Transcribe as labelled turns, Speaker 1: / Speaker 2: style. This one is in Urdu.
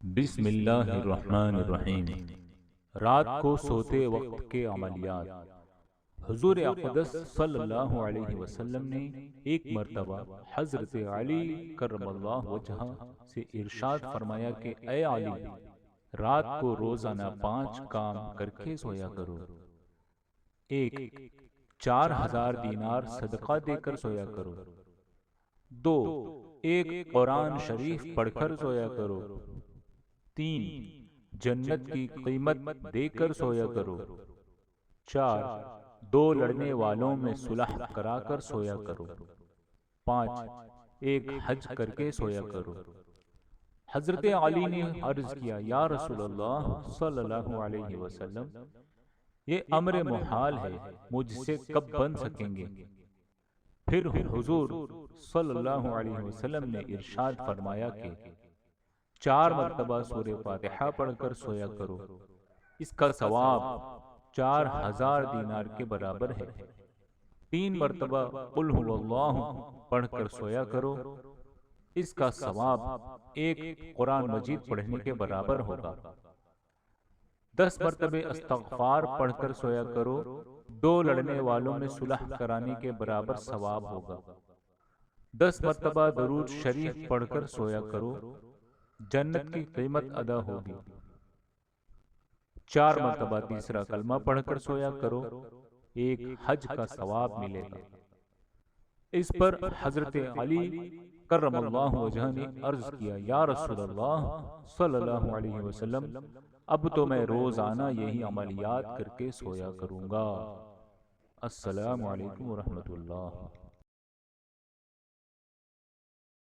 Speaker 1: بسم اللہ الرحمن الرحیم۔ رات کو سوتے وقت کے عملیات۔ حضور اقدس صلی اللہ علیہ وسلم نے ایک مرتبہ حضرت علی کرم اللہ وجہہ سے ارشاد فرمایا کہ اے علی، رات کو روزانہ 5 کام کر کے سویا کرو۔ 1، 4000 دینار صدقہ دے کر سویا کرو۔ 2، ایک قرآن شریف پڑھ کر سویا کرو۔ 3، جنت کی قیمت دے کر سویا کرو۔ 4، 2 لڑنے والوں میں صلح کرا کر سویا کرو۔ 5، ایک حج کر کے سویا کرو۔ حضرت علی نے عرض کیا، یا رسول اللہ صلی اللہ علیہ وسلم، یہ امر محال ہے، مجھ سے کب بن سکیں گے؟ پھر حضور صلی اللہ علیہ وسلم نے ارشاد فرمایا کہ 4 مرتبہ سورہ فاتحہ پڑھ کر سویا کرو، اس کا ثواب 4000 دینار کے برابر ہے۔ 3 مرتبہ قل هو اللہ پڑھ کر سویا کرو، اس کا ثواب ایک قرآن مجید پڑھنے کے برابر ہوگا۔ 10 مرتبہ استغفار پڑھ کر سویا کرو، 2 لڑنے والوں میں صلح کرانے کے برابر ثواب ہوگا۔ 10 مرتبہ درود شریف پڑھ کر سویا کرو، جنت کی قیمت ادا ہوگی۔ 4 مرتبہ تیسرا کلمہ پڑھ کر سویا کرو، ایک حج کا ثواب ملے گا۔ اس پر حضرت علی کرم اللہ وجہہ نے عرض کیا، یا رسول اللہ صلی اللہ علیہ وسلم، اب تو میں روزانہ یہی عملیات کر کے سویا کروں گا۔ السلام علیکم ورحمۃ اللہ۔